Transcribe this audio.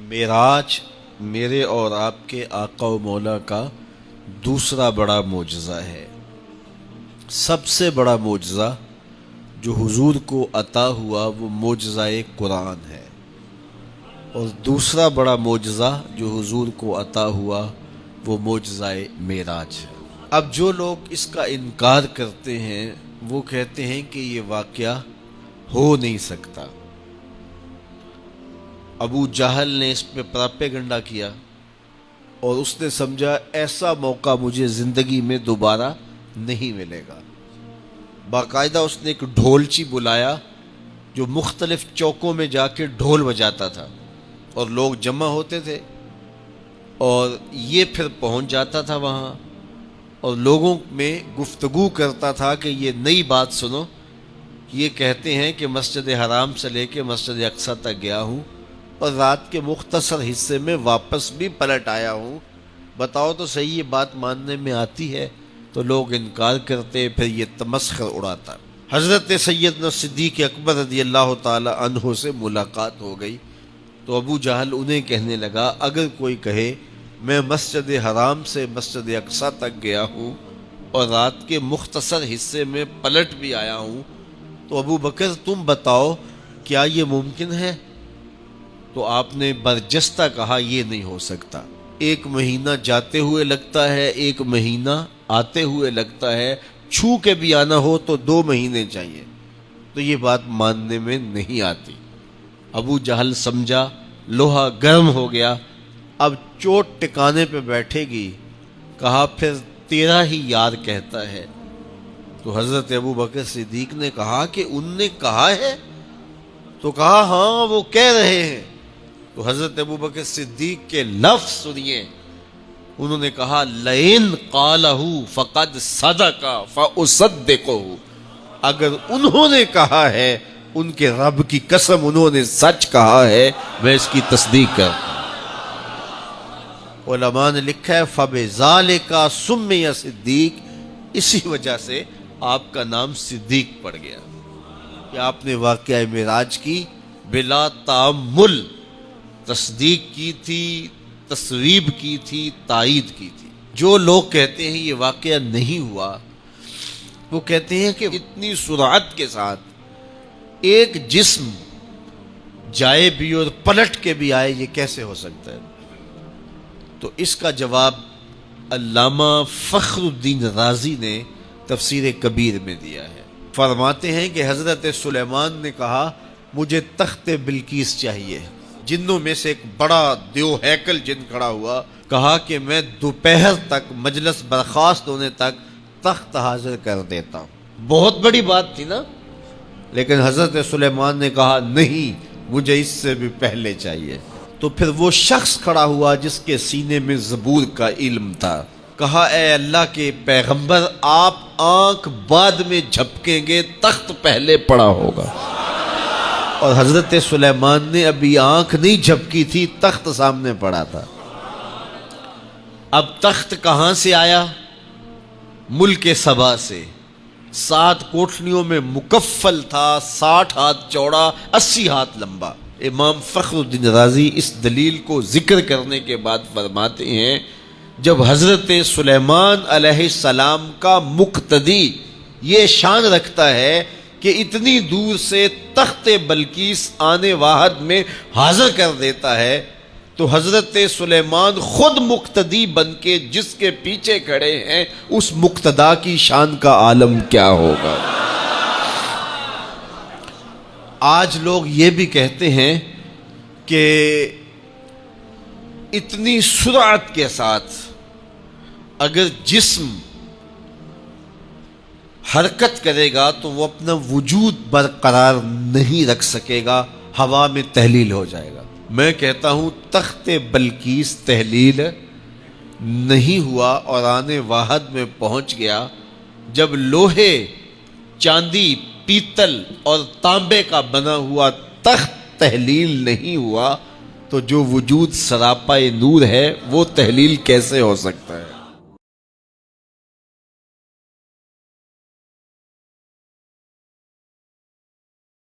معراج میرے اور آپ کے آقا و مولا کا دوسرا بڑا معجزہ ہے۔ سب سے بڑا معجزہ جو حضور کو عطا ہوا وہ معجزہ قرآن ہے، اور دوسرا بڑا معجزہ جو حضور کو عطا ہوا وہ معجزہ معراج ہے۔ اب جو لوگ اس کا انکار کرتے ہیں وہ کہتے ہیں کہ یہ واقعہ ہو نہیں سکتا۔ ابو جہل نے اس پہ پراپیگنڈا کیا اور اس نے سمجھا ایسا موقع مجھے زندگی میں دوبارہ نہیں ملے گا۔ باقاعدہ اس نے ایک ڈھولچی بلایا جو مختلف چوکوں میں جا کے ڈھول بجاتا تھا، اور لوگ جمع ہوتے تھے اور یہ پھر پہنچ جاتا تھا وہاں اور لوگوں میں گفتگو کرتا تھا کہ یہ نئی بات سنو، یہ کہتے ہیں کہ مسجد حرام سے لے کے مسجد اقصی تک گیا ہوں اور رات کے مختصر حصے میں واپس بھی پلٹ آیا ہوں، بتاؤ تو صحیح یہ بات ماننے میں آتی ہے؟ تو لوگ انکار کرتے، پھر یہ تمسخر اڑاتا۔ حضرت سیدنا صدیق اکبر رضی اللہ تعالی عنہ سے ملاقات ہو گئی تو ابو جہل انہیں کہنے لگا اگر کوئی کہے میں مسجد حرام سے مسجد اقصی تک گیا ہوں اور رات کے مختصر حصے میں پلٹ بھی آیا ہوں تو ابو بکر تم بتاؤ کیا یہ ممکن ہے؟ تو آپ نے برجستہ کہا یہ نہیں ہو سکتا، 1 مہینہ جاتے ہوئے لگتا ہے، 1 مہینہ آتے ہوئے لگتا ہے، چھو کے بھی آنا ہو تو 2 مہینے چاہیے، تو یہ بات ماننے میں نہیں آتی۔ ابو جہل سمجھا، لوہا گرم ہو گیا، اب چوٹ ٹکانے پہ بیٹھے گی، کہا پھر تیرا ہی یار کہتا ہے۔ تو حضرت ابو بکر صدیق نے کہا کہ ان نے کہا ہے؟ تو کہا ہاں وہ کہہ رہے ہیں۔ تو حضرت ابو بکر صدیق کے لفظ سنیے، انہوں نے کہا لئن قالہ فقد صدق فاصدقہ، اگر انہوں نے کہا ہے ان کے رب کی قسم انہوں نے سچ کہا ہے میں اس کی تصدیق کرتا ہوں۔ علماء نے لکھا ہے فبذالک سمی صدیق، اسی وجہ سے آپ کا نام صدیق پڑ گیا کہ آپ نے واقعہ معراج کی بلا تعمل تصدیق کی تھی، تصویب کی تھی، تائید کی تھی۔ جو لوگ کہتے ہیں یہ واقعہ نہیں ہوا، وہ کہتے ہیں کہ اتنی سرعت کے ساتھ ایک جسم جائے بھی اور پلٹ کے بھی آئے، یہ کیسے ہو سکتا ہے؟ تو اس کا جواب علامہ فخر الدین رازی نے تفسیر کبیر میں دیا ہے۔ فرماتے ہیں کہ حضرت سلیمان نے کہا مجھے تخت بلقیس چاہیے۔ جنوں میں سے ایک بڑا دیو ہیکل جن کھڑا ہوا، کہا کہ میں دوپہر تک مجلس برخاست ہونے تک تخت حاضر کر دیتا ہوں۔ بہت بڑی بات تھی نا، لیکن حضرت سلیمان نے کہا نہیں مجھے اس سے بھی پہلے چاہیے۔ تو پھر وہ شخص کھڑا ہوا جس کے سینے میں زبور کا علم تھا، کہا اے اللہ کے پیغمبر آپ آنکھ بعد میں جھپکیں گے، تخت پہلے پڑا ہوگا۔ اور حضرت سلیمان نے ابھی آنکھ نہیں جھپکی تھی، تخت سامنے پڑا تھا۔ اب تخت کہاں سے آیا؟ ملک سبا سے، 7 کوٹھلیوں میں مکفل تھا، 60 ہاتھ چوڑا، 80 ہاتھ لمبا۔ امام فخر الدین رازی اس دلیل کو ذکر کرنے کے بعد فرماتے ہیں جب حضرت سلیمان علیہ السلام کا مقتدی یہ شان رکھتا ہے کہ اتنی دور سے تخت بلقیس آنے واحد میں حاضر کر دیتا ہے، تو حضرت سلیمان خود مقتدی بن کے جس کے پیچھے کھڑے ہیں اس مقتدا کی شان کا عالم کیا ہوگا۔ آج لوگ یہ بھی کہتے ہیں کہ اتنی سرعت کے ساتھ اگر جسم حرکت کرے گا تو وہ اپنا وجود برقرار نہیں رکھ سکے گا، ہوا میں تحلیل ہو جائے گا۔ میں کہتا ہوں تخت بلقیس تحلیل نہیں ہوا اور آنے واحد میں پہنچ گیا۔ جب لوہے، چاندی، پیتل اور تانبے کا بنا ہوا تخت تحلیل نہیں ہوا تو جو وجود سراپا نور ہے وہ تحلیل کیسے ہو سکتا ہے؟